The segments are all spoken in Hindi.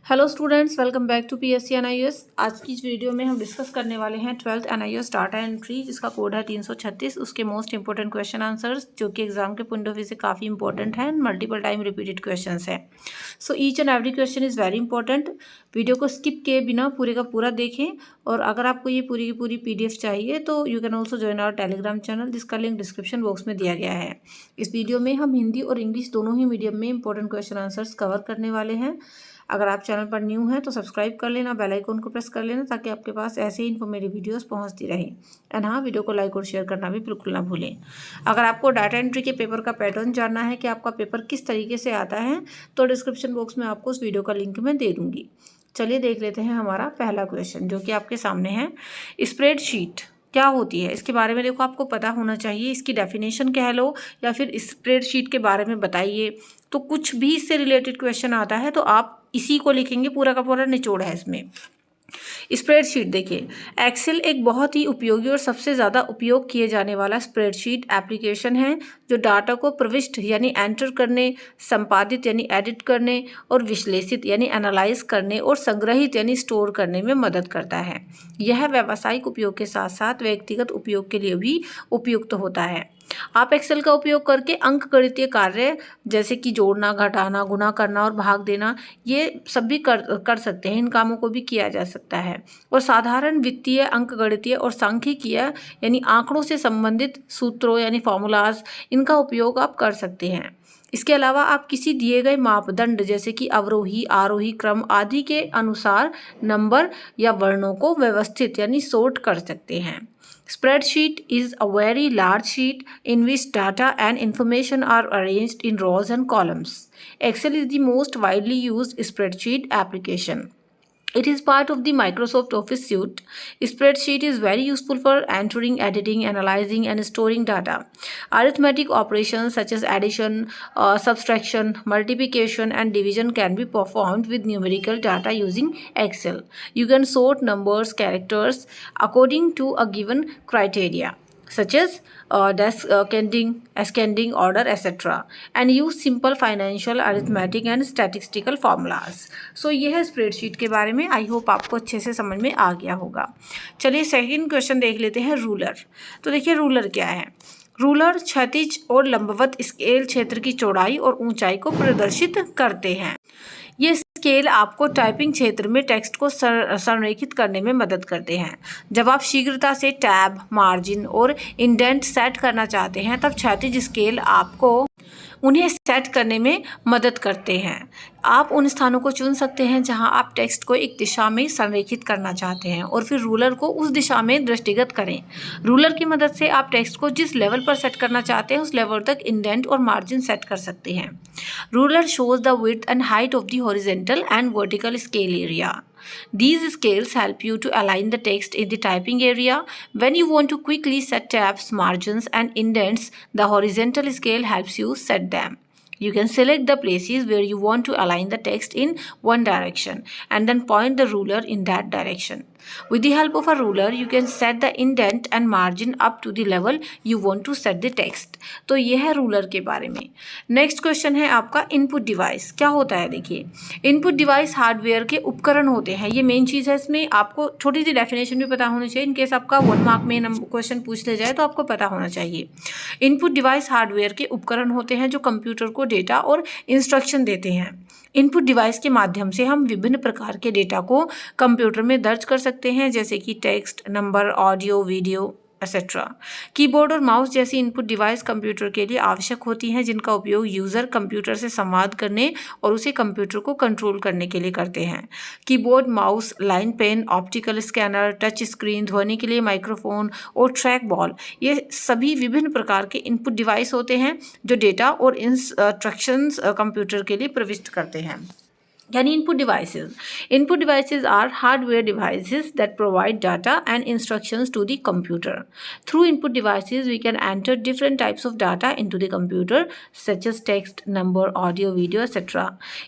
Hello students, welcome back to PSC NIS. आज की इस वीडियो में हम डिस्कस करने वाले हैं 12th एनआईएस डाटा एंट्री, जिसका कोड है 336। उसके मोस्ट इंपॉर्टेंट क्वेश्चन आंसर्स जो कि एग्जाम के पॉइंट ऑफ व्यू से काफ़ी इंपॉर्टेंट हैं, मल्टीपल टाइम रिपीटेड क्वेश्चंस हैं। So each and every question is very important. Video को स्किप किए बिना पूरे का पूरा देखें, और अगर आपको ये पूरी की पूरी पीडीएफ चाहिए तो you can also join our Telegram channel, जिसका लिंक डिस्क्रिप्शन बॉक्स में दिया गया है। इस वीडियो में हम हिंदी और इंग्लिश दोनों ही मीडियम में इंपॉर्टेंट क्वेश्चन आंसर्स कवर करने वाले हैं। अगर आप चैनल पर न्यू हैं तो सब्सक्राइब कर लेना, बेल आइकन को प्रेस कर लेना, ताकि आपके पास ऐसे ही इन्फॉर्मेटिव वीडियोस पहुंचती रहें। एंड हाँ, वीडियो को लाइक और शेयर करना भी बिल्कुल ना भूलें। अगर आपको डाटा एंट्री के पेपर का पैटर्न जानना है कि आपका पेपर किस तरीके से आता है, तो डिस्क्रिप्शन बॉक्स में आपको उस वीडियो का लिंक मैं दे दूँगी। चलिए देख लेते हैं हमारा पहला क्वेश्चन, जो कि आपके सामने है। स्प्रेडशीट क्या होती है, इसके बारे में देखो आपको पता होना चाहिए। इसकी डेफिनेशन कह लो या फिर स्प्रेडशीट के बारे में बताइए। तो कुछ भी इससे रिलेटेड क्वेश्चन आता है तो आप इसी को लिखेंगे, पूरा का पूरा निचोड़ है इसमें। स्प्रेडशीट देखिए, एक्सेल एक बहुत ही उपयोगी और सबसे ज़्यादा उपयोग किए जाने वाला स्प्रेडशीट एप्लीकेशन है, जो डाटा को प्रविष्ट यानी एंटर करने, संपादित यानी एडिट करने, और विश्लेषित यानी एनालाइज करने, और संग्रहित यानी स्टोर करने में मदद करता है। यह व्यावसायिक उपयोग के साथ साथ व्यक्तिगत उपयोग के लिए भी उपयुक्त होता है। आप एक्सेल का उपयोग करके अंकगणितीय कार्य जैसे कि जोड़ना, घटाना, गुणा करना और भाग देना, ये सब भी कर सकते हैं। इन कामों को भी किया जा सकता है। और साधारण वित्तीय, अंकगणितीय और सांख्यिकीय यानी आंकड़ों से संबंधित सूत्रों यानी फॉर्मूलाज, इनका उपयोग आप कर सकते हैं। इसके अलावा आप किसी दिए गए मापदंड जैसे कि अवरोही, आरोही क्रम आदि के अनुसार नंबर या वर्णों को व्यवस्थित यानी सॉर्ट कर सकते हैं। Spreadsheet is a very large sheet in which data and information are arranged in rows and columns. Excel is the most widely used spreadsheet application. It is part of the Microsoft Office suite. Spreadsheet is very useful for entering, editing, analyzing, and storing data. Arithmetic operations such as addition, subtraction, multiplication, and division can be performed with numerical data using Excel. You can sort numbers, characters according to a given criteria, such as ascending order, etc., and use simple financial, arithmetic and statistical formulas. सो ये है स्प्रेडशीट के बारे में। आई होप आपको अच्छे से समझ में आ गया होगा। चलिए सेकंड क्वेश्चन देख लेते हैं, रूलर। तो देखिए रूलर क्या है। रूलर क्षैतिज और लंबवत स्केल क्षेत्र की चौड़ाई और ऊंचाई को प्रदर्शित करते हैं। ये स्केल आपको टाइपिंग क्षेत्र में टेक्स्ट को संरेखित करने में मदद करते हैं। जब आप शीघ्रता से टैब, मार्जिन और इंडेंट सेट करना चाहते हैं, तब क्षैतिज स्केल आपको उन्हें सेट करने में मदद करते हैं। आप उन स्थानों को चुन सकते हैं जहां आप टेक्स्ट को एक दिशा में संरेखित करना चाहते हैं, और फिर रूलर को उस दिशा में दृष्टिगत करें। रूलर की मदद से आप टेक्स्ट को जिस लेवल पर सेट करना चाहते हैं, उस लेवल तक इंडेंट और मार्जिन सेट कर सकते हैं। Ruler shows the width and height of the horizontal and vertical scale area. These scales help you to align the text in the typing area. When you want to quickly set tabs, margins, and indents, the horizontal scale helps you set them. You can select the places where you want to align the text in one direction and then point the ruler in that direction. With the help of a ruler, you can set the indent and margin up to the level you want to set the text. तो यह है रूलर के बारे में। नेक्स्ट क्वेश्चन है आपका इनपुट डिवाइस। क्या होता है देखिए, इनपुट डिवाइस हार्डवेयर के उपकरण होते हैं। ये मेन चीज़ है। इसमें आपको छोटी सी डेफिनेशन भी पता होनी चाहिए, इनकेस आपका 1 मार्क में क्वेश्चन पूछ ले जाए तो आपको पता होना चाहिए। इनपुट डिवाइस हार्डवेयर के उपकरण होते हैं जो कंप्यूटर को डेटा और इंस्ट्रक्शन देते हैं। इनपुट डिवाइस के माध्यम से हम विभिन्न प्रकार के डेटा को कंप्यूटर में दर्ज कर सकते हैं, जैसे कि text, number, audio, video, etcetera. Keyboard और माउस जैसी इनपुट डिवाइस कंप्यूटर के लिए आवश्यक होती हैं, जिनका उपयोग यूज़र कंप्यूटर से संवाद करने और उसे कंप्यूटर को कंट्रोल करने के लिए करते हैं। Keyboard, mouse, line pen, optical scanner, touch screen, ध्वनि के लिए माइक्रोफोन और ट्रैक बॉल, ये सभी विभिन्न प्रकार के इनपुट डिवाइस होते हैं जो डेटा और इंस्ट्रक्शंस कंप्यूटर के लिए प्रविष्ट करते हैं। यानी input devices are hardware devices that provide data and instructions to the computer. Through input devices we can enter different types of data into the computer, such as text, number, audio, video, etc.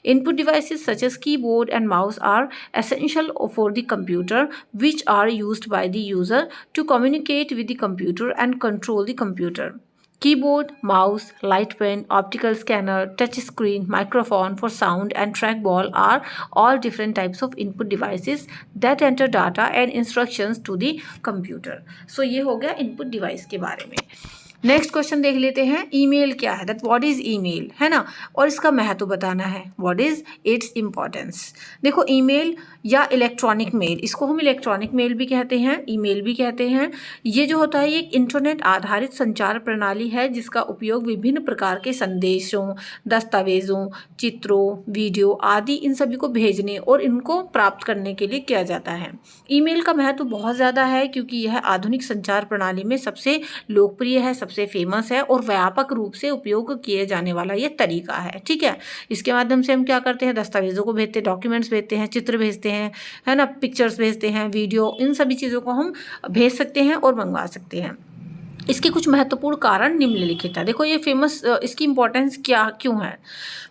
Input devices such as keyboard and mouse are essential for the computer, which are used by the user to communicate with the computer and control the computer. keyboard, mouse, light pen, optical scanner, touch screen, microphone for sound and trackball are all different types of input devices that enter data and instructions to the computer. So ये हो गया input device के बारे में. नेक्स्ट क्वेश्चन देख लेते हैं. ईमेल क्या है, दैट व्हाट इज ईमेल, है ना, और इसका महत्व बताना है. What is its importance. देखो ईमेल या इलेक्ट्रॉनिक मेल, इसको हम इलेक्ट्रॉनिक मेल भी कहते हैं, ईमेल भी कहते हैं. ये जो होता है ये एक इंटरनेट आधारित संचार प्रणाली है जिसका उपयोग विभिन्न प्रकार के संदेशों, दस्तावेजों, चित्रों, वीडियो आदि इन सभी को भेजने और इनको प्राप्त करने के लिए किया जाता है. ईमेल का महत्व बहुत ज़्यादा है क्योंकि यह आधुनिक संचार प्रणाली में सबसे लोकप्रिय है, सबसे फेमस है और व्यापक रूप से उपयोग किए जाने वाला ये तरीका है. ठीक है, इसके माध्यम से हम क्या करते हैं, दस्तावेजों को भेजते हैं, डॉक्यूमेंट्स भेजते हैं, चित्र भेजते हैं, है ना, पिक्चर्स भेजते हैं, वीडियो, इन सभी चीज़ों को हम भेज सकते हैं और मंगवा सकते हैं. इसके कुछ महत्वपूर्ण कारण निम्नलिखित है. देखो ये फेमस, इसकी इंपॉर्टेंस क्या क्यों है.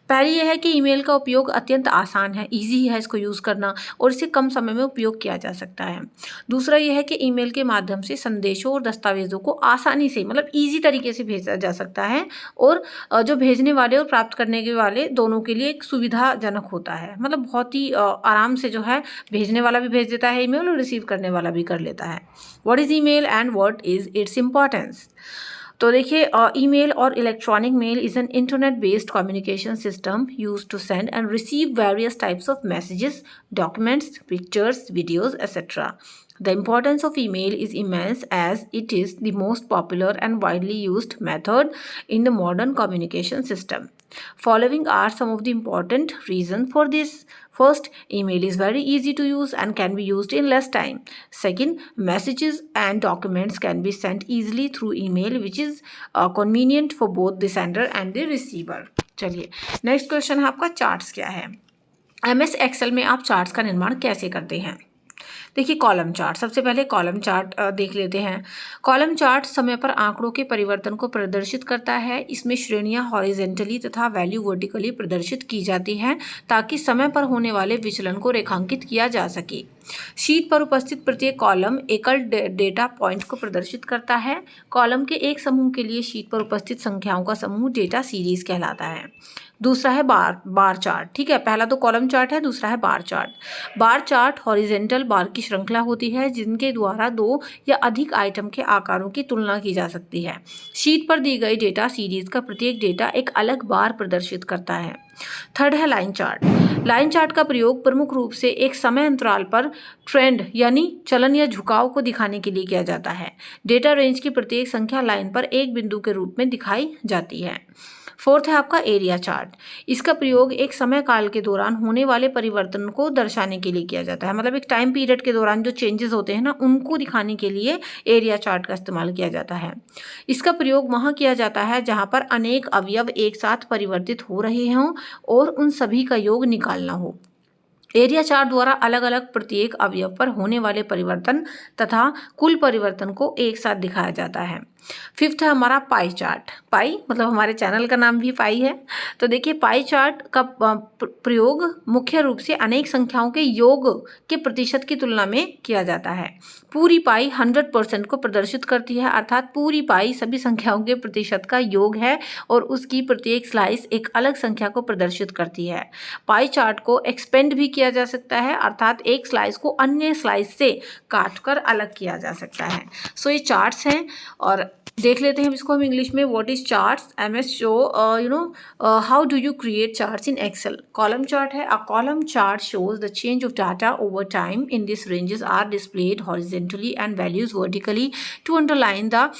पहली यह है कि ईमेल का उपयोग अत्यंत आसान है, इजी है इसको यूज़ करना और इसे कम समय में उपयोग किया जा सकता है. दूसरा यह है कि ईमेल के माध्यम से संदेशों और दस्तावेजों को आसानी से, मतलब इजी तरीके से भेजा जा सकता है और जो भेजने वाले और प्राप्त करने के वाले दोनों के लिए एक सुविधाजनक होता है. मतलब बहुत ही आराम से जो है भेजने वाला भी भेज देता है ईमेल और रिसीव करने वाला भी कर लेता है. What is email and what is its importance. तो देखिए ईमेल और electronic mail is an internet based communication system use to send and receive various types of messages, documents, pictures, videos etcetera. The importance of email is immense as it is the most popular and widely used method in the modern communication system. Following are some of the important reasons for this. First, email is very easy to use and can be used in less time. Second, messages and documents can be sent easily through email, which is convenient for both the sender and the receiver. चलिए नेक्स्ट क्वेश्चन है आपका, चार्ट्स क्या है. MS एक्सेल में आप चार्ट्स का निर्माण कैसे करते हैं. देखिए कॉलम चार्ट, सबसे पहले कॉलम चार्ट देख लेते हैं. कॉलम चार्ट समय पर आंकड़ों के परिवर्तन को प्रदर्शित करता है. इसमें श्रेणियां हॉरिजेंटली तथा वैल्यू वर्टिकली प्रदर्शित की जाती हैं ताकि समय पर होने वाले विचलन को रेखांकित किया जा सके. शीट पर उपस्थित प्रत्येक कॉलम एकल डेटा पॉइंट को प्रदर्शित करता है. कॉलम के एक समूह के लिए शीट पर उपस्थित संख्याओं का समूह डेटा सीरीज कहलाता है. दूसरा है बार चार्ट. ठीक है, पहला तो कॉलम चार्ट है, दूसरा है bar chart. Bar chart horizontal बार की श्रृंखला होती है जिनके द्वारा दो या अधिक आइटम के आकारों की तुलना की जा सकती है. शीट पर दी गई डेटा सीरीज का प्रत्येक डेटा एक अलग बार प्रदर्शित करता है. थर्ड है लाइन चार्ट. लाइन चार्ट का प्रयोग प्रमुख रूप से एक समय अंतराल पर ट्रेंड यानी चलन या झुकाव को दिखाने के लिए किया जाता है. डेटा रेंज की प्रत्येक संख्या लाइन पर एक बिंदु के रूप में दिखाई जाती है. फोर्थ है आपका एरिया चार्ट. इसका प्रयोग एक समय काल के दौरान होने वाले परिवर्तन को दर्शाने के लिए किया जाता है. मतलब एक टाइम पीरियड के दौरान जो चेंजेस होते हैं ना, उनको दिखाने के लिए एरिया चार्ट का इस्तेमाल किया जाता है. इसका प्रयोग वहाँ किया जाता है जहाँ पर अनेक अवयव एक साथ परिवर्तित हो रहे हों और उन सभी का योग निकालना हो. एरिया चार्ट द्वारा अलग अलग प्रत्येक अवयव पर होने वाले परिवर्तन तथा कुल परिवर्तन को एक साथ दिखाया जाता है. फिफ्थ है हमारा पाई चार्ट. पाई मतलब हमारे चैनल का नाम भी पाई है. तो देखिए पाई चार्ट का प्रयोग मुख्य रूप से अनेक संख्याओं के योग के प्रतिशत की तुलना में किया जाता है. पूरी पाई 100% को प्रदर्शित करती है, अर्थात पूरी पाई सभी संख्याओं के प्रतिशत का योग है और उसकी प्रत्येक स्लाइस एक अलग संख्या को प्रदर्शित करती है. पाई चार्ट को एक्सपेंड भी किया जा सकता है, अर्थात एक स्लाइस को अन्य स्लाइस से काटकर अलग किया जा सकता है. सो ये चार्ट्स हैं और देख लेते हैं इसको हम इंग्लिश में. What is charts. MS show how do you create charts in Excel. Column chart है. A column chart shows the change of data over time. In this ranges are displayed horizontally and values vertically to underline the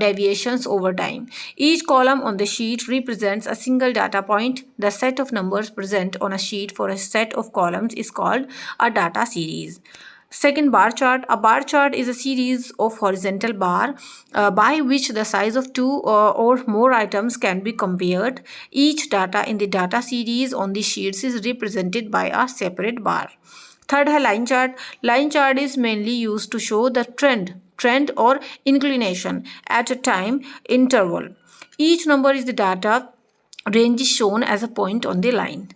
deviations over time. Each column on the sheet represents a single data point. The set of numbers present on a sheet for a set of columns is called a data series. Second, bar chart. A bar chart is a series of horizontal bar by which the size of two or more items can be compared. Each data in the data series on the sheets is represented by a separate bar. Third है line chart. Line chart is mainly used to show the trend or inclination at a time interval. Each number is the data range is shown as a point on the line.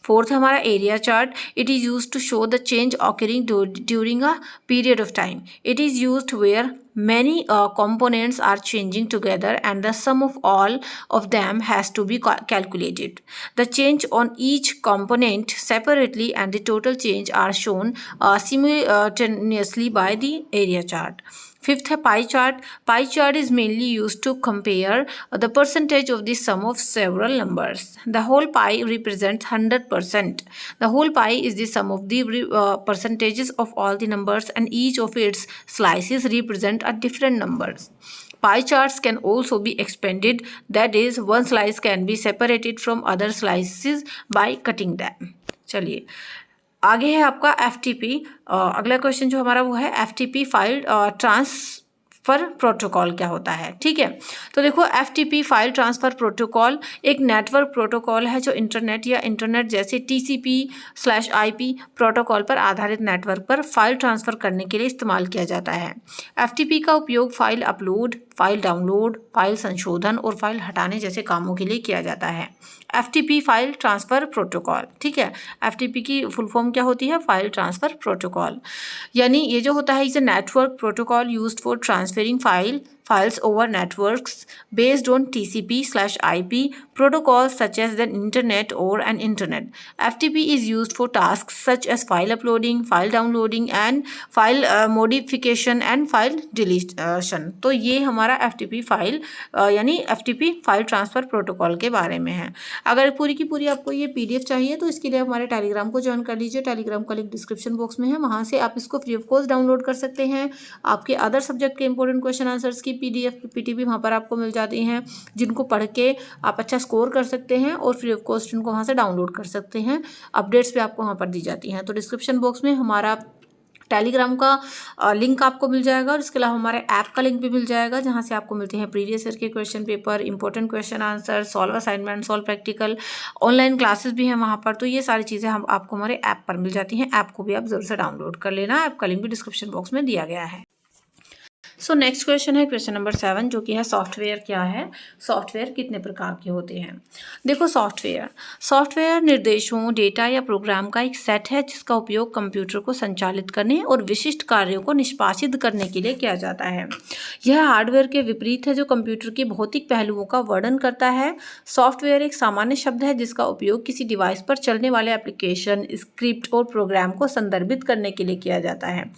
Fourth हमारा area chart, it is use to show the change occurring during a period of time. It is used where many components are changing together and the sum of all of them has to be calculated. The change on each component separately and the total change are shown simultaneously by the area chart. Fifth है pie chart. Pie chart is mainly used to compare the percentage of the sum of several numbers. The whole pie represents 100%. The whole pie is the sum of the percentages of all the numbers and each of its slices represent a different numbers. Pie charts can also be expanded, that is, one slice can be separated from other slices by cutting them. चलिए आगे है आपका FTP. अगला क्वेश्चन जो हमारा वो है FTP फाइल ट्रांसफ़र प्रोटोकॉल क्या होता है. ठीक है, तो देखो FTP फाइल ट्रांसफ़र प्रोटोकॉल एक नेटवर्क प्रोटोकॉल है जो इंटरनेट या इंटरनेट जैसे TCP/IP प्रोटोकॉल पर आधारित नेटवर्क पर फाइल ट्रांसफ़र करने के लिए इस्तेमाल किया जाता है. FTP का उपयोग file upload, file download, file संशोधन और फाइल हटाने जैसे कामों के लिए किया जाता है. FTP file transfer protocol. ठीक है, FTP की फुल फॉर्म क्या होती है? File transfer protocol. यानी ये जो होता है is a network protocol used for transferring files over networks based on TCP/IP protocols such as the internet or an internet. FTP is used for tasks such as file uploading, file downloading and file modification and file deletion. तो ये हमारा FTP फाइल यानी FTP फाइल ट्रांसफ़र प्रोटोकॉल के बारे में है. अगर पूरी की पूरी आपको ये PDF चाहिए तो इसके लिए हमारे टेलीग्राम को ज्वाइन कर लीजिए. टेलीग्राम का लिंक डिस्क्रिप्शन बॉक्स में है, वहाँ से आप इसको फ्री ऑफ कॉस्ट डाउनलोड कर सकते हैं. आपके अदर सब्जेक्ट के इंपॉर्टेंट क्वेश्चन आंसर्स की PDF PPT भी वहाँ पर आपको मिल जाती हैं, जिनको पढ़ के आप अच्छा स्कोर कर सकते हैं और फ्री ऑफ कॉस्ट इनको वहाँ से डाउनलोड कर सकते हैं. अपडेट्स भी आपको वहाँ पर दी जाती हैं. तो डिस्क्रिप्शन बॉक्स में हमारा टेलीग्राम का लिंक आपको मिल जाएगा और इसके अलावा हमारे ऐप का लिंक भी मिल जाएगा, जहाँ से आपको मिलते हैं प्रीवियस ईयर के question paper, important question answer, solve assignment, solve practical, online classes भी हैं वहाँ पर. तो ये सारी चीज़ें हम आपको हमारे ऐप पर मिल जाती हैं. ऐप को भी आप ज़रूर से डाउनलोड कर लेना. ऐप का लिंक भी डिस्क्रिप्शन बॉक्स में दिया गया है. सो नेक्स्ट क्वेश्चन है क्वेश्चन नंबर 7, जो कि है सॉफ्टवेयर क्या है, सॉफ्टवेयर कितने प्रकार के होते हैं. देखो सॉफ्टवेयर निर्देशों, डेटा या प्रोग्राम का एक सेट है जिसका उपयोग कंप्यूटर को संचालित करने और विशिष्ट कार्यों को निष्पादित करने के लिए किया जाता है. यह हार्डवेयर के विपरीत है जो कंप्यूटर के भौतिक पहलुओं का वर्णन करता है. सॉफ्टवेयर एक सामान्य शब्द है जिसका उपयोग किसी डिवाइस पर चलने वाले एप्लीकेशन, स्क्रिप्ट और प्रोग्राम को संदर्भित करने के लिए किया जाता है.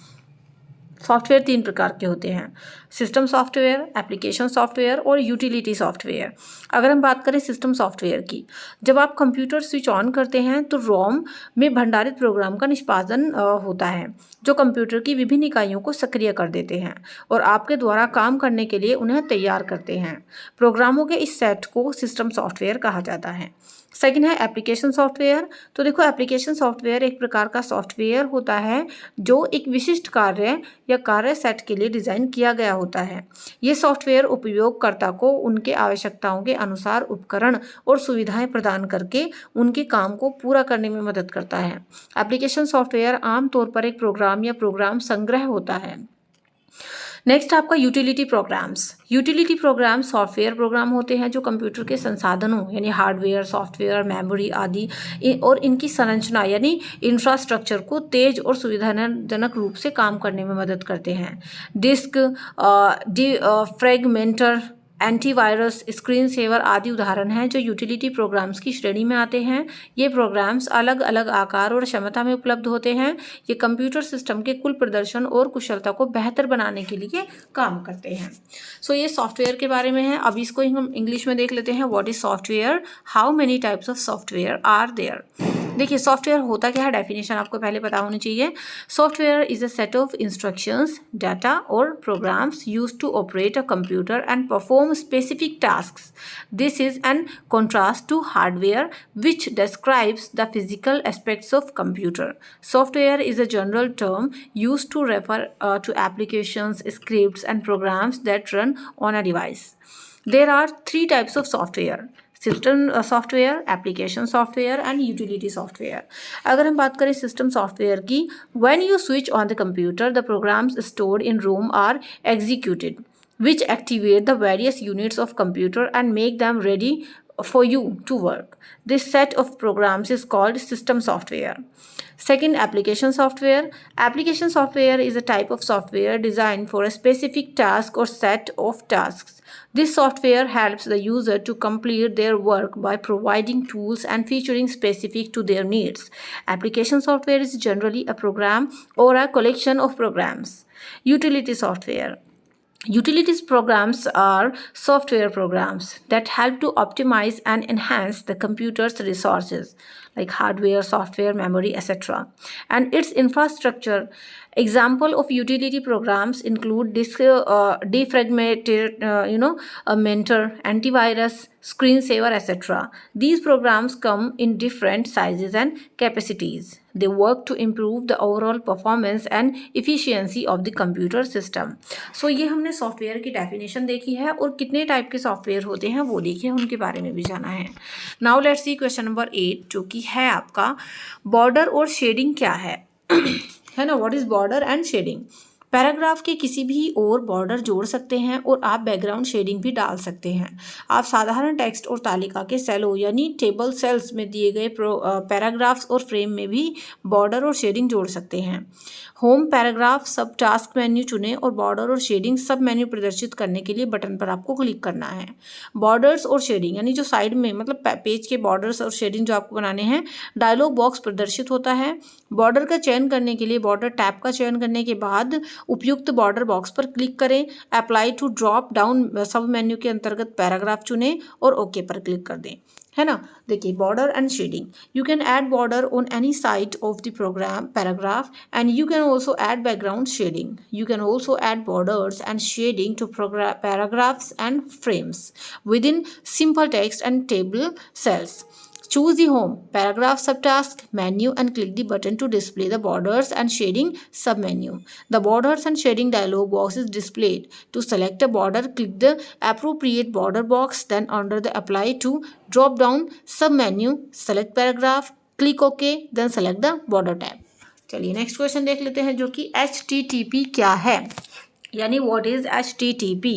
सॉफ्टवेयर 3 प्रकार के होते हैं: सिस्टम सॉफ्टवेयर, एप्लीकेशन सॉफ्टवेयर और यूटिलिटी सॉफ्टवेयर. अगर हम बात करें सिस्टम सॉफ्टवेयर की, जब आप कंप्यूटर स्विच ऑन करते हैं तो रोम में भंडारित प्रोग्राम का निष्पादन होता है जो कंप्यूटर की विभिन्न इकाइयों को सक्रिय कर देते हैं और आपके द्वारा काम करने के लिए उन्हें तैयार करते हैं. प्रोग्रामों के इस सेट को सिस्टम सॉफ्टवेयर कहा जाता है. सेकंड है एप्लीकेशन सॉफ्टवेयर. तो देखो एप्लीकेशन सॉफ्टवेयर एक प्रकार का सॉफ्टवेयर होता है जो एक विशिष्ट कार्य या कार्य सेट के लिए डिज़ाइन किया गया होता है. ये सॉफ्टवेयर उपयोगकर्ता को उनके आवश्यकताओं के अनुसार उपकरण और सुविधाएं प्रदान करके उनके काम को पूरा करने में मदद करता है. एप्लीकेशन सॉफ्टवेयर आमतौर पर एक प्रोग्राम या प्रोग्राम संग्रह होता है. नेक्स्ट आपका utility programmes. Utility programme software program होते हैं जो कंप्यूटर के संसाधनों यानी हार्डवेयर, सॉफ्टवेयर, मेमोरी आदि और इनकी संरचना यानी इंफ्रास्ट्रक्चर को तेज और सुविधाजनक रूप से काम करने में मदद करते हैं. Disc, fragmenter, antivirus, screen saver आदि उदाहरण हैं जो यूटिलिटी प्रोग्राम्स की श्रेणी में आते हैं. ये प्रोग्राम्स अलग अलग आकार और क्षमता में उपलब्ध होते हैं. ये कंप्यूटर सिस्टम के कुल प्रदर्शन और कुशलता को बेहतर बनाने के लिए काम करते हैं. सो ये सॉफ्टवेयर के बारे में है. अब इसको हम इंग्लिश में देख लेते हैं. What is software, how many types of software are there. देखिए सॉफ्टवेयर होता क्या है, डेफिनेशन आपको पहले पता होनी चाहिए. Software is a set of instructions, data और programs used to operate a computer and perform specific tasks. This is in contrast to hardware, which describes the physical aspects of computer. Software is a general term used to refer to applications, scripts, and programs that run on a device. There are 3 types of software: system software, application software and utility software. अगर हम बात करें सिस्टम सॉफ्टवेयर की, when you switch on the computer the programs stored in ROM are executed which activate the various units of computer and make them ready for you to work. This set of programs is called system software. Second, application software. Application software is a type of software designed for a specific task or set of tasks. This software helps the user to complete their work by providing tools and features specific to their needs. Application software is generally a program or a collection of programs. Utility software. Utilities programs are software programs that help to optimize and enhance the computer's resources like hardware, software, memory, etc. and its infrastructure. Example of utility programs include defragmented, a mentor, antivirus, screensaver, etc. These programs come in different sizes and capacities. They work to improve the overall performance and efficiency of the computer system. So ये हमने सॉफ्टवेयर की डेफिनेशन देखी है और कितने टाइप के सॉफ्टवेयर होते हैं वो देखिए, उनके बारे में भी जाना है. Now let's see question number 8 जो कि है आपका बॉर्डर और शेडिंग क्या है. है ना, what is border and shading. Paragraph के किसी भी और बॉर्डर जोड़ सकते हैं और आप बैकग्राउंड शेडिंग भी डाल सकते हैं. आप साधारण टेक्स्ट और तालिका के सेलों यानी टेबल सेल्स में दिए गए पैराग्राफ्स और फ्रेम में भी बॉर्डर और शेडिंग जोड़ सकते हैं. होम पैराग्राफ सब टास्क मेन्यू चुनें और बॉर्डर और शेडिंग सब मेन्यू प्रदर्शित करने के लिए बटन पर आपको क्लिक करना है. बॉर्डर्स और शेडिंग यानी जो साइड में मतलब पेज के बॉर्डर्स और शेडिंग जो आपको बनाने हैं, डायलॉग बॉक्स प्रदर्शित होता है. बॉर्डर का चयन करने के लिए बॉर्डर टैब का चयन करने के बाद उपयुक्त बॉर्डर बॉक्स पर क्लिक करें. अप्लाई टू ड्रॉप डाउन सब मेन्यू के अंतर्गत पैराग्राफ चुनें और ओके पर क्लिक कर दें. है ना, देखिए border and shading. You can add border on any side of the program paragraph and you can also add background shading. You can also add borders and shading to paragraphs and frames within simple text and table cells. Choose the home paragraph subtask menu and click the button to display the borders and shading submenu. The borders and shading dialog box is displayed. To select a border, click the appropriate border box. Then under the apply to drop down submenu, select paragraph, click OK, then select the border tab. चलिए नेक्स्ट क्वेश्चन देख लेते हैं जो कि HTTP क्या है, यानी व्हाट इज HTTP.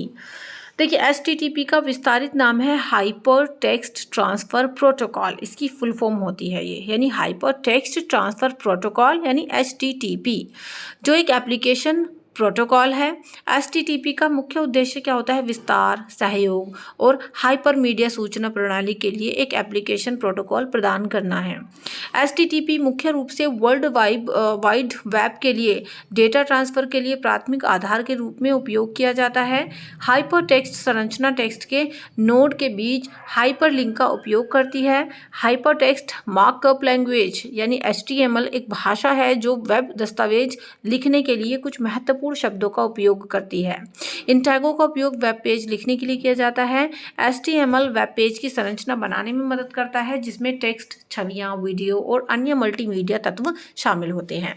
देखिए HTTP का विस्तारित नाम है हाइपर टेक्स्ट ट्रांसफ़र प्रोटोकॉल. इसकी फुल फॉर्म होती है ये, यानी हाइपर टेक्स्ट ट्रांसफ़र प्रोटोकॉल यानी HTTP, जो एक एप्लीकेशन प्रोटोकॉल है. HTTP का मुख्य उद्देश्य क्या होता है? विस्तार, सहयोग और हाइपर मीडिया सूचना प्रणाली के लिए एक एप्लीकेशन प्रोटोकॉल प्रदान करना है. HTTP मुख्य रूप से वर्ल्ड वाइड वेब के लिए डेटा ट्रांसफ़र के लिए प्राथमिक आधार के रूप में उपयोग किया जाता है. हाइपर टेक्स्ट संरचना टेक्स्ट के नोड के बीच हाइपर लिंक का उपयोग करती है. हाइपर टेक्स्ट मार्कअप लैंग्वेज यानी HTML एक भाषा है जो वेब दस्तावेज लिखने के लिए कुछ महत्वपूर्ण शब्दों का उपयोग करती है. इन टैगों का उपयोग वेब पेज लिखने के लिए किया जाता है. HTML वेब पेज की संरचना बनाने में मदद करता है जिसमें टेक्स्ट, छवियां, वीडियो और अन्य मल्टीमीडिया तत्व शामिल होते हैं.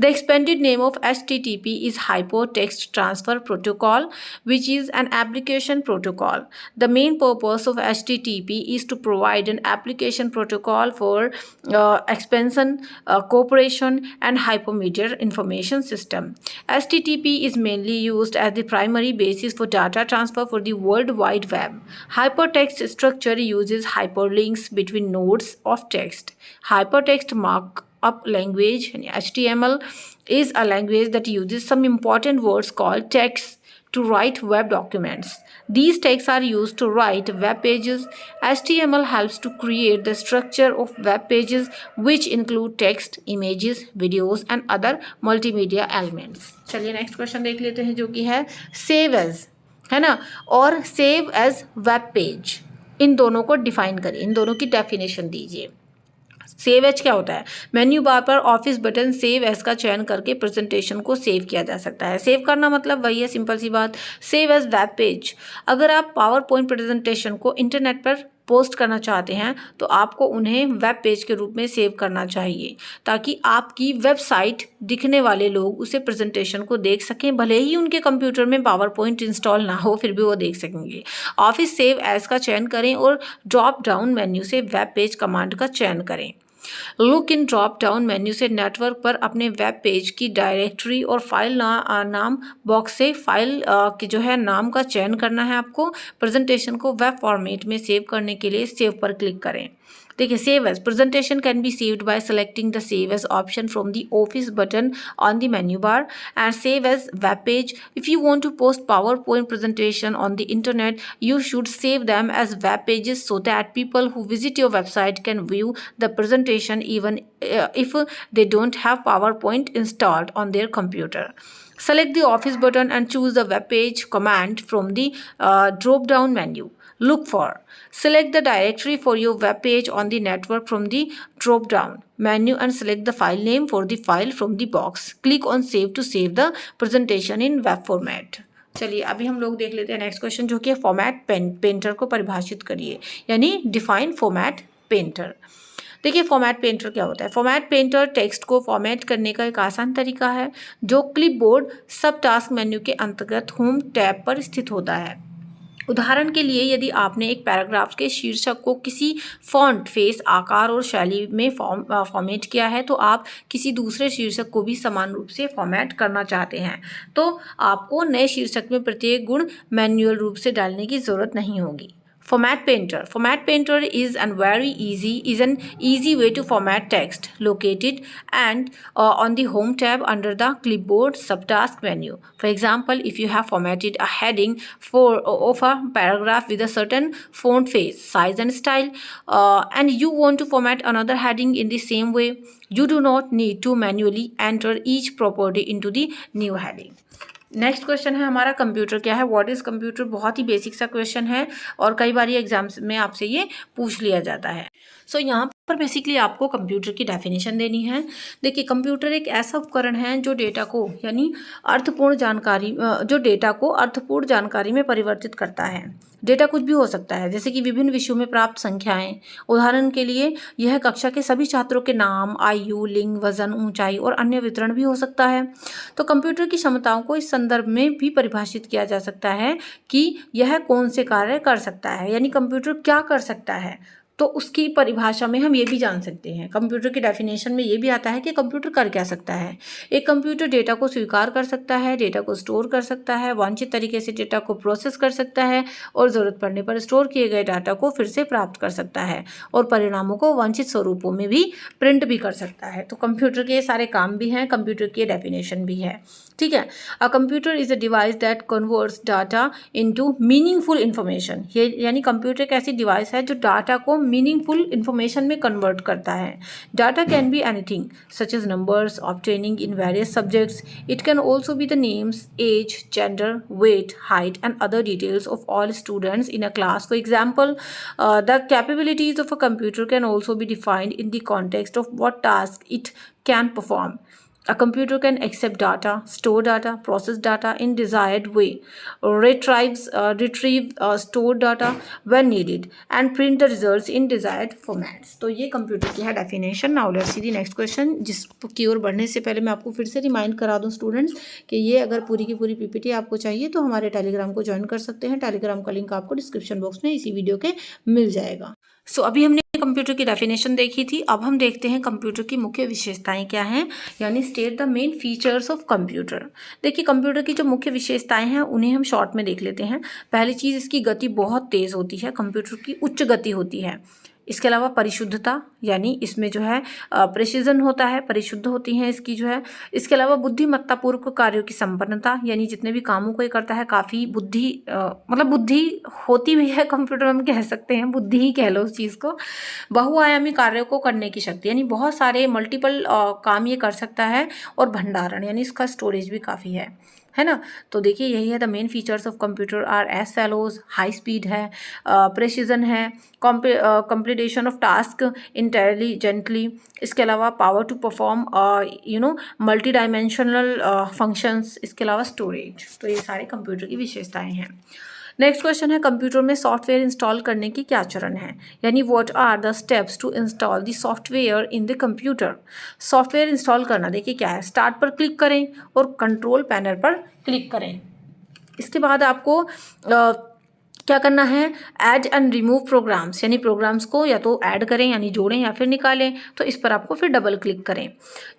The expanded name of HTTP is Hypertext Transfer Protocol, which is an application protocol. The main purpose of HTTP is to provide an application protocol for expansion, cooperation, and hypermedia information system. HTTP is mainly used as the primary basis for data transfer for the World Wide Web. Hypertext structure uses hyperlinks between nodes of text. Hypertext markup language HTML is a language that uses some important words called text to write web documents. These texts are used to write web pages. HTML helps to create the structure of web pages which include text, images, videos and other multimedia elements. चलिए नेक्स्ट क्वेश्चन देख लेते हैं जो कि है सेव एज, है ना, और सेव एज वेब पेज. इन दोनों को डिफाइन करिए, इन दोनों की डेफिनेशन दीजिए. सेव एज क्या होता है? मेन्यू बार पर ऑफिस बटन सेव एज का चयन करके प्रेजेंटेशन को सेव किया जा सकता है. सेव करना मतलब वही है, सिंपल सी बात, सेव एज वेब पेज. अगर आप पावर पॉइंट प्रेजेंटेशन को इंटरनेट पर पोस्ट करना चाहते हैं तो आपको उन्हें वेब पेज के रूप में सेव करना चाहिए ताकि आपकी वेबसाइट दिखने वाले लोग उसे प्रेजेंटेशन को देख सकें. भले ही उनके कंप्यूटर में पावर पॉइंट इंस्टॉल ना हो फिर भी वो देख सकेंगे. ऑफिस सेव एज का चयन करें और ड्रॉप डाउन मेन्यू से वेब पेज कमांड का चयन करें. Look in drop down menu से नेटवर्क पर अपने वेब पेज की डायरेक्टरी और फाइल नाम बॉक्स से फाइल की जो है नाम का चयन करना है आपको। प्रेजेंटेशन को वेब फॉर्मेट में सेव करने के लिए सेव पर क्लिक करें। देखिए, save as presentation can be saved by selecting the save as option from the office button on the menu bar and save as web page. If you want to post PowerPoint presentation on the internet, you should save them as web pages so that people who visit your website can view the presentation even if they don't have PowerPoint installed on their computer. Select the office button and choose the web page command from the drop down menu. Look for. Select the directory for your web page on the network from the drop down menu and select the file name for the file from the box. Click on save to save the presentation in web format. चलिए अभी हम लोग देख लेते हैं नेक्स्ट क्वेश्चन, जो कि है फॉर्मेट पेंटर को परिभाषित करिए, यानी डिफाइन फॉर्मेट पेंटर। देखिए, फॉर्मेट पेंटर क्या होता है? फॉर्मेट पेंटर टेक्स्ट को फॉर्मेट करने का एक आसान तरीका है जो क्लिपबोर्ड सब टास्क मेन्यू के अंतर्गत होम टैब पर स्थित होता है। उदाहरण के लिए, यदि आपने एक पैराग्राफ के शीर्षक को किसी फॉन्ट, फेस, आकार और शैली में फॉर्मेट किया है, तो आप किसी दूसरे शीर्षक को भी समान रूप से फॉर्मेट करना चाहते हैं, तो आपको नए शीर्षक में प्रत्येक गुण मैन्युअल रूप से डालने की ज़रूरत नहीं होगी। Format Painter. Format Painter is an easy way to format text located and on the home tab under the clipboard subtask menu. For example, if you have formatted a heading of a paragraph with a certain font face, size and style, and you want to format another heading in the same way, you do not need to manually enter each property into the new heading. Next question है हमारा, कंप्यूटर क्या है? What is computer? बहुत ही बेसिक सा क्वेश्चन है और कई बार एग्जाम्स में आपसे ये पूछ लिया जाता है। सो यहाँ पर बेसिकली आपको कंप्यूटर की डेफिनेशन देनी है। देखिए, कंप्यूटर एक ऐसा उपकरण है जो डेटा को अर्थपूर्ण जानकारी में परिवर्तित करता है। डेटा कुछ भी हो सकता है, जैसे कि विभिन्न विषयों में प्राप्त संख्याएं। उदाहरण के लिए, यह कक्षा के सभी छात्रों के नाम, आयु, लिंग, वजन, ऊंचाई और अन्य वितरण भी हो सकता है। तो कंप्यूटर की क्षमताओं को इस संदर्भ में भी परिभाषित किया जा सकता है कि यह कौन से कार्य कर सकता है, यानी कंप्यूटर क्या कर सकता है, तो उसकी परिभाषा में हम ये भी जान सकते हैं। कंप्यूटर की डेफिनेशन में ये भी आता है कि कंप्यूटर कर क्या सकता है। एक कंप्यूटर डेटा को स्वीकार कर सकता है, डेटा को स्टोर कर सकता है, वांछित तरीके से डेटा को प्रोसेस कर सकता है और ज़रूरत पड़ने पर स्टोर किए गए डाटा को फिर से प्राप्त कर सकता है और परिणामों को वांछित स्वरूपों में भी प्रिंट भी कर सकता है। तो कंप्यूटर के सारे काम भी हैं, कंप्यूटर की डेफिनेशन भी है, ठीक है। A computer is a device that converts data into meaningful information. ये यानी कंप्यूटर एक ऐसी डिवाइस है जो डाटा को मीनिंगफुल इन्फॉर्मेशन में कन्वर्ट करता है। Data can be anything such as numbers obtaining in various subjects. It can also be the names, age, gender, weight, height and other details of all students in a class. For example, the capabilities of a computer can also be defined in the context of what task it can perform. A computer can accept data, store data, process data in desired way, retrieve stored data when needed, and print the results in desired formats. तो ये कंप्यूटर की है definition. Now let's see the next question, जिसकी ओर बढ़ने से पहले मैं आपको फिर से रिमाइंड करा दूं स्टूडेंट्स कि ये अगर पूरी की पूरी पीपीटी आपको चाहिए तो हमारे टेलीग्राम को ज्वाइन कर सकते हैं। टेलीग्राम का लिंक आपको डिस्क्रिप्शन बॉक्स में इसी वीडियो के मिल जाएगा। सो अभी हमने कंप्यूटर की डेफिनेशन देखी थी, अब हम देखते हैं कंप्यूटर की मुख्य विशेषताएं क्या हैं, यानी state the main features of computer. देखिए, कंप्यूटर की जो मुख्य विशेषताएं हैं उन्हें हम शॉर्ट में देख लेते हैं। पहली चीज़, इसकी गति बहुत तेज़ होती है, कंप्यूटर की उच्च गति होती है। इसके अलावा परिशुद्धता, यानी इसमें जो है प्रेसिजन होता है, परिशुद्ध होती हैं इसकी जो है। इसके अलावा बुद्धिमत्तापूर्वक कार्यों की संपन्नता, यानी जितने भी कामों को ये करता है काफ़ी मतलब बुद्धि होती भी है कंप्यूटर, हम कह सकते हैं, बुद्धि ही कह लो उस चीज़ को। बहुआयामी कार्यों को करने की शक्ति, यानी बहुत सारे मल्टीपल काम ये कर सकता है। और भंडारण, यानी इसका स्टोरेज भी काफ़ी है ना। तो देखिए, यही है the main features of computer are as follows. High speed है, प्रेसिजन है, कंप्लीटेशन ऑफ टास्क इंटेलिजेंटली। इसके अलावा power to perform multi dimensional functions. इसके अलावा स्टोरेज। तो ये सारे कंप्यूटर की विशेषताएं हैं। नेक्स्ट क्वेश्चन है, कंप्यूटर में सॉफ्टवेयर इंस्टॉल करने की क्या चरण है, यानी what are the steps to install the software in the computer. Software install करना देखिए क्या है, स्टार्ट पर क्लिक करें और कंट्रोल पैनल पर क्लिक करें। इसके बाद आपको क्या करना है, ऐड एंड रिमूव प्रोग्राम्स, यानी प्रोग्राम्स को या तो ऐड करें यानी जोड़ें या फिर निकालें, तो इस पर आपको फिर डबल क्लिक करें।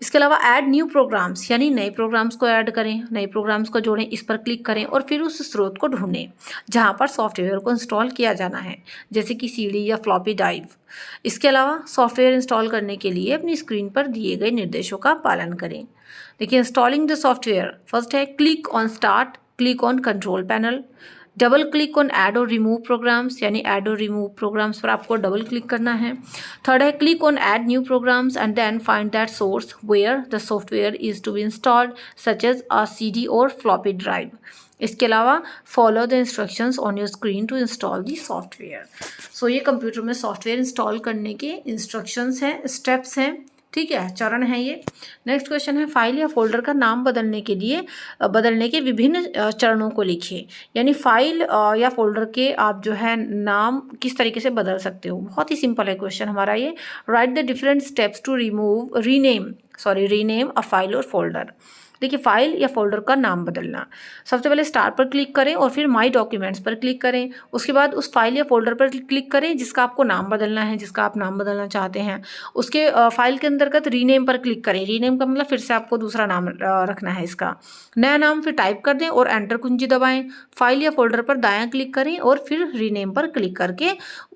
इसके अलावा ऐड न्यू प्रोग्राम्स, यानी नए प्रोग्राम्स को ऐड करें, नए प्रोग्राम्स को जोड़ें, इस पर क्लिक करें और फिर उस स्रोत को ढूंढें जहां पर सॉफ्टवेयर को इंस्टॉल किया जाना है, जैसे कि सीडी या फ्लॉपी ड्राइव। इसके अलावा सॉफ्टवेयर इंस्टॉल करने के लिए अपनी स्क्रीन पर दिए गए निर्देशों का पालन करें। देखिए, इंस्टॉलिंग द सॉफ्टवेयर, फर्स्ट है click on start, click on control panel, double click on add और रिमूव प्रोग्राम्स, यानी ऐड और रिमूव प्रोग्राम्स पर आपको डबल क्लिक करना है। थर्ड है click on add new programs and then find that source where the software is to be installed such as a CD और फ्लॉपी ड्राइव। इसके अलावा follow the instructions on your screen to install the software. So ये कंप्यूटर में सॉफ्टवेयर इंस्टॉल करने के इंस्ट्रक्शंस हैं, स्टेप्स हैं, ठीक है, चरण है ये। नेक्स्ट क्वेश्चन है, फाइल या फोल्डर का नाम बदलने के विभिन्न चरणों को लिखिए। यानी फाइल या फोल्डर के आप जो है नाम किस तरीके से बदल सकते हो। बहुत ही सिंपल है क्वेश्चन हमारा ये। Write the different steps to rename a file और फोल्डर। देखिए, फाइल या फोल्डर का नाम बदलना, सबसे पहले स्टार पर क्लिक करें और फिर माई डॉक्यूमेंट्स पर क्लिक करें। उसके बाद उस फाइल या फोल्डर पर क्लिक करें जिसका आपको नाम बदलना है, जिसका आप नाम बदलना चाहते हैं। उसके फाइल के अंतर्गत रीनेम पर क्लिक करें। रीनेम का मतलब फिर से आपको दूसरा नाम रखना है, इसका नया नाम फिर टाइप कर दें और एंटर कुंजी दबाएं। फाइल या फोल्डर पर दायां क्लिक करें और फिर रीनेम पर क्लिक करके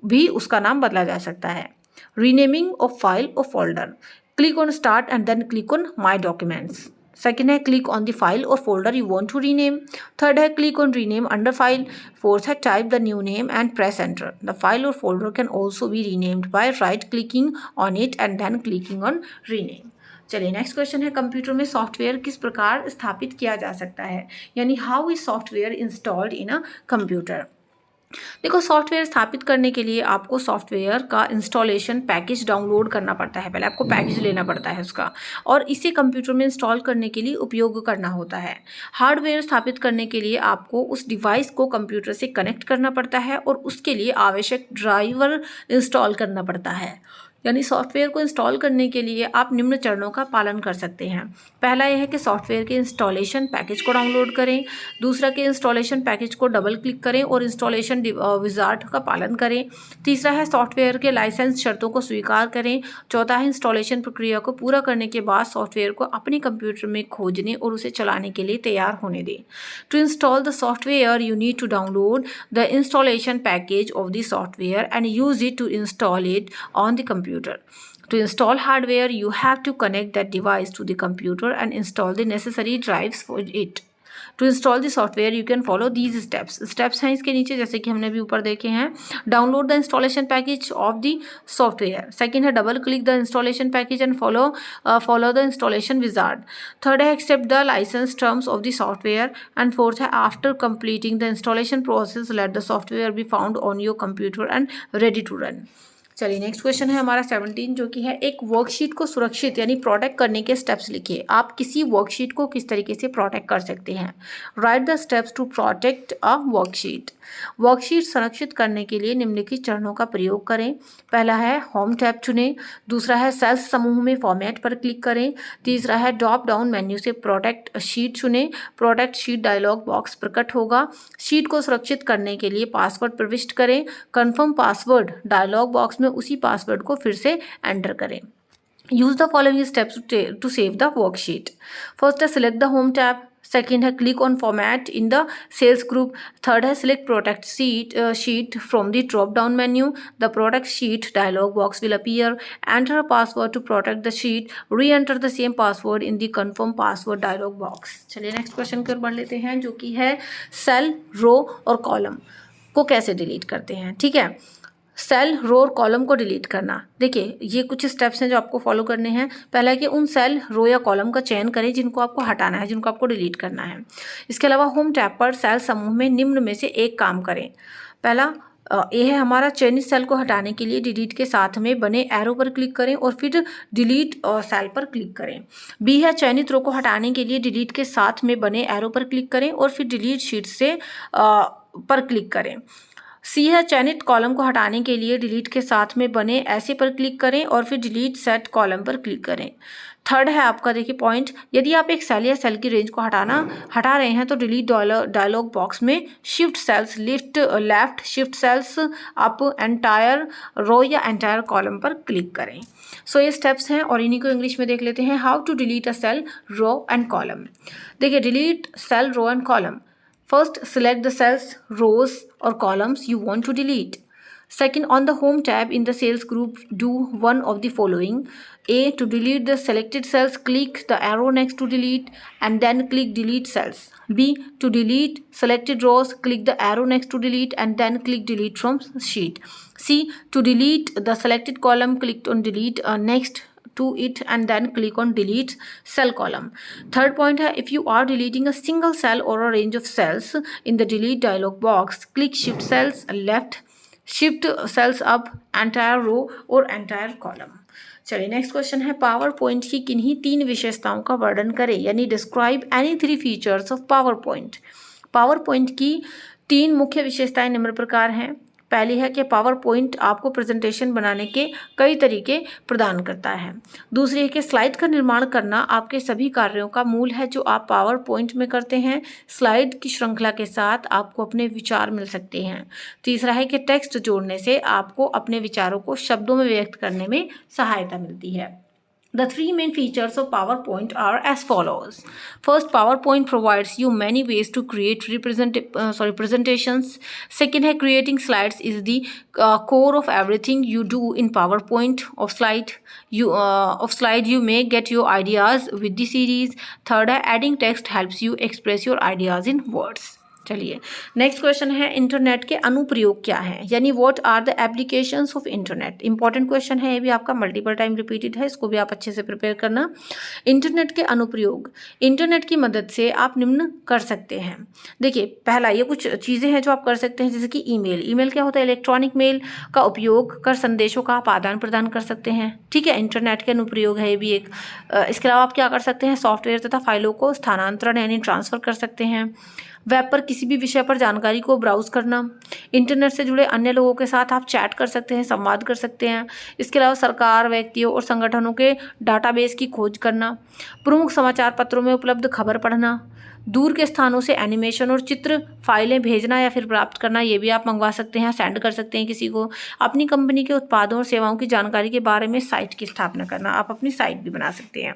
भी उसका नाम बदला जा सकता है। रीनेमिंग ऑफ फाइल और folder, click on start and then click on my documents. Second है क्लिक ऑन द फाइल और folder you want to rename. Third है click on rename under file. Fourth है type the new name and press enter. The file और folder can also be renamed by right clicking on it and then clicking on rename. चलिए, नेक्स्ट क्वेश्चन है, कंप्यूटर में सॉफ्टवेयर किस प्रकार स्थापित किया जा सकता है, यानी how is software installed in a computer. देखो, सॉफ्टवेयर स्थापित करने के लिए आपको सॉफ्टवेयर का इंस्टॉलेशन पैकेज डाउनलोड करना पड़ता है। पहले आपको पैकेज लेना पड़ता है उसका, और इसे कंप्यूटर में इंस्टॉल करने के लिए उपयोग करना होता है। हार्डवेयर स्थापित करने के लिए आपको उस डिवाइस को कंप्यूटर से कनेक्ट करना पड़ता है और उसके लिए आवश्यक ड्राइवर इंस्टॉल करना पड़ता है। यानी सॉफ्टवेयर को इंस्टॉल करने के लिए आप निम्न चरणों का पालन कर सकते हैं। पहला यह है कि सॉफ्टवेयर के इंस्टॉलेशन पैकेज को डाउनलोड करें। दूसरा कि इंस्टॉलेशन पैकेज को डबल क्लिक करें और इंस्टॉलेशन विजार्ड का पालन करें। तीसरा है सॉफ्टवेयर के लाइसेंस शर्तों को स्वीकार करें। चौथा है इंस्टॉलेशन प्रक्रिया को पूरा करने के बाद सॉफ्टवेयर को अपने कंप्यूटर में खोजने और उसे चलाने के लिए तैयार होने दें। To install the software you need to download the installation package of the software and use it to install it on the computer. To install hardware, you have to connect that device to the computer and install the necessary drives for it. To install the software, you can follow these steps. Steps हैं इसके नीचे, जैसे कि हमने अभी ऊपर देखे हैं। Download the installation package of the software. Second है double click the installation package and follow the installation wizard. Third है accept the license terms of the software. And fourth है after completing the installation process, let the software be found on your computer and ready to run. चलिए, नेक्स्ट क्वेश्चन है हमारा 17, जो कि है एक वर्कशीट को सुरक्षित यानी प्रोटेक्ट करने के स्टेप्स लिखिए। आप किसी वर्कशीट को किस तरीके से प्रोटेक्ट कर सकते हैं। Write the steps to protect a worksheet. Worksheet संरक्षित करने के लिए निम्नलिखित चरणों का प्रयोग करें। पहला है होम टैब चुनें। दूसरा है सेल्स समूह में फॉर्मेट पर क्लिक करें। तीसरा है ड्रॉप डाउन मेन्यू से प्रोटेक्ट शीट चुनें। प्रोटेक्ट शीट डायलॉग बॉक्स प्रकट होगा। शीट को सुरक्षित करने के लिए पासवर्ड प्रविष्ट करें। कन्फर्म पासवर्ड डायलॉग बॉक्स में उसी पासवर्ड को फिर से एंटर करें। Use the following steps to save the worksheet. First है select the home tab. Second है click on format in the cells group. Third है select protect sheet from the drop down menu. The protect sheet dialog box will appear. Enter a password to protect the sheet. Reenter the same password in the confirm password dialog box. चलिए, नेक्स्ट क्वेश्चन की ओर बढ़ लेते हैं, जो कि है सेल, रो और कॉलम को कैसे डिलीट करते हैं। ठीक है, सेल, रो और कॉलम को डिलीट करना। देखिए, ये कुछ स्टेप्स हैं जो आपको फॉलो करने हैं। पहला है कि उन सेल, रो या कॉलम का चयन करें जिनको आपको हटाना है, जिनको आपको डिलीट करना है। इसके अलावा होम टैब पर सेल समूह में निम्न में से एक काम करें। पहला ये है हमारा, चयनित सेल को हटाने के लिए डिलीट के साथ में बने एरो पर क्लिक करें और फिर डिलीट सेल पर क्लिक करें। बी है, चयनित रो को हटाने के लिए डिलीट के साथ में बने एरो पर क्लिक करें और फिर डिलीट शीट से पर क्लिक करें। सी है चयनित कॉलम को हटाने के लिए डिलीट के साथ में बने ऐसे पर क्लिक करें और फिर डिलीट सेट कॉलम पर क्लिक करें। थर्ड है आपका देखिए पॉइंट, यदि आप एक सेल या सेल की रेंज को हटा रहे हैं तो डिलीट डायलॉग बॉक्स में shift cells left shift cells up entire row या एंटायर कॉलम पर क्लिक करें। सो ये स्टेप्स हैं और इन्हीं को इंग्लिश में देख लेते हैं। How to delete a cell, row and column. देखिए delete cell, row and column. First, select the cells, rows or columns you want to delete. Second, on the Home tab in the Sales group, do one of the following. A. To delete the selected cells, click the arrow next to delete and then click delete cells. B. To delete selected rows, click the arrow next to delete and then click delete from sheet. C. To delete the selected column, click on delete next to it and then click on delete cell column. Third point है, if you are deleting a single cell or a range of cells in the delete dialog box, click shift cells left, shift cells up, entire row और entire column. चलिए नेक्स्ट क्वेश्चन है, पावर पॉइंट की किन्हीं 3 विशेषताओं का वर्णन करें, यानी describe any 3 features of power point. Power point की 3 मुख्य विशेषताएं निम्न प्रकार हैं। पहली है कि पावर पॉइंट आपको प्रेजेंटेशन बनाने के कई तरीके प्रदान करता है। दूसरी है कि स्लाइड का निर्माण करना आपके सभी कार्यों का मूल है जो आप पावर पॉइंट में करते हैं। स्लाइड की श्रृंखला के साथ आपको अपने विचार मिल सकते हैं। तीसरा है कि टेक्स्ट जोड़ने से आपको अपने विचारों को शब्दों में व्यक्त करने में सहायता मिलती है। The 3 main features of PowerPoint are as follows. First, PowerPoint provides you many ways to create presentations. Second, creating slides is the core of everything you do in PowerPoint. Of slide you may get your ideas with the series. Third, adding text helps you express your ideas in words. चलिए नेक्स्ट क्वेश्चन है, इंटरनेट के अनुप्रयोग क्या हैं, यानी what are the applications of internet. Important question है, ये भी आपका मल्टीपल टाइम रिपीटेड है, इसको भी आप अच्छे से प्रिपेयर करना। इंटरनेट के अनुप्रयोग, इंटरनेट की मदद से आप निम्न कर सकते हैं। देखिए पहला, ये कुछ चीज़ें हैं जो आप कर सकते हैं, जैसे कि ईमेल क्या होता है, इलेक्ट्रॉनिक मेल का उपयोग कर संदेशों का आप आदान प्रदान कर सकते हैं। ठीक है, इंटरनेट के अनुप्रयोग है ये भी एक। इसके अलावा आप क्या कर सकते हैं, सॉफ्टवेयर तथा फाइलों को स्थानांतरण यानी ट्रांसफ़र कर सकते हैं। वेब पर किसी भी विषय पर जानकारी को ब्राउज़ करना। इंटरनेट से जुड़े अन्य लोगों के साथ आप चैट कर सकते हैं, संवाद कर सकते हैं। इसके अलावा सरकार, व्यक्तियों और संगठनों के डाटाबेस की खोज करना। प्रमुख समाचार पत्रों में उपलब्ध खबर पढ़ना। दूर के स्थानों से एनिमेशन और चित्र फाइलें भेजना या फिर प्राप्त करना, ये भी आप मंगवा सकते हैं, सेंड कर सकते हैं किसी को। अपनी कंपनी के उत्पादों और सेवाओं की जानकारी के बारे में साइट की स्थापना करना, आप अपनी साइट भी बना सकते हैं।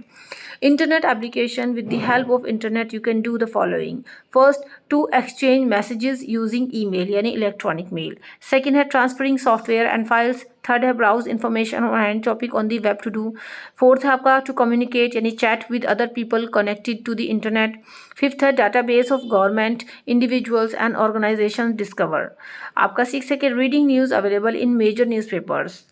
Internet application, with the help of internet you can do the following. First, to exchange messages using email यानी इलेक्ट्रॉनिक मेल। सेकेंड है transferring software and files. Third है ब्राउज इन्फॉर्मेशन और any topic on the web to do. Fourth है आपका टू कम्युनिकेट यानी chat with other people connected to the internet. Fifth है database of government, individuals and organization discover. आपका सिक्स है कि reading news available in major newspapers.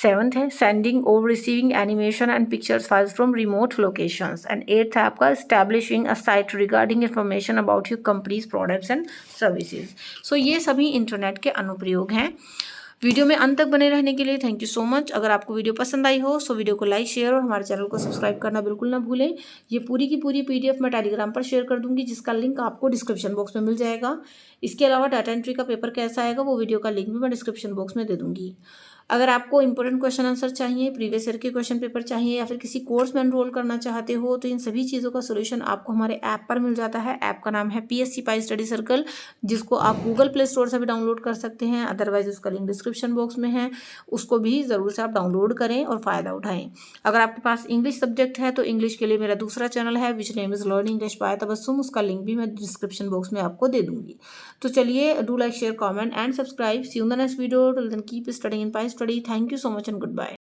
Seventh है सेंडिंग और receiving animation and pictures files from remote locations. And eighth है आपका establishing a site regarding information about your companies products and services. So ये सभी इंटरनेट के अनुप्रयोग हैं। वीडियो में अंत तक बने रहने के लिए थैंक यू सो मच। अगर आपको वीडियो पसंद आई हो सो वीडियो को लाइक, शेयर और हमारे चैनल को सब्सक्राइब करना बिल्कुल ना भूलें। ये पूरी की पूरी PDF मैं टेलीग्राम पर शेयर कर दूंगी, जिसका लिंक आपको डिस्क्रिप्शन बॉक्स में मिल जाएगा। इसके अलावा डाटा एंट्री का पेपर कैसा आएगा वो वीडियो का लिंक भी मैं डिस्क्रिप्शन बॉक्स में दे दूंगी। अगर आपको इंपॉर्टेंट क्वेश्चन आंसर चाहिए, प्रीवियस ईयर के क्वेश्चन पेपर चाहिए या फिर किसी कोर्स में एनरोल करना चाहते हो, तो इन सभी चीज़ों का सोल्यूशन आपको हमारे ऐप पर मिल जाता है। ऐप का नाम है PSC पाई स्टडी सर्कल, जिसको आप गूगल प्ले स्टोर से भी डाउनलोड कर सकते हैं। अदरवाइज उसका लिंक डिस्क्रिप्शन बॉक्स में है, उसको भी ज़रूर से आप डाउनलोड करें और फ़ायदा उठाएं। अगर आपके पास इंग्लिश सब्जेक्ट है तो इंग्लिश के लिए मेरा दूसरा चैनल है which name is learn English by Tabassum, उसका लिंक भी मैं डिस्क्रिप्शन बॉक्स में आपको दे दूंगी। तो चलिए, do like, share, comment and subscribe. See you in the next video. Till then keep studying in Pi Study. Thank you so much and goodbye.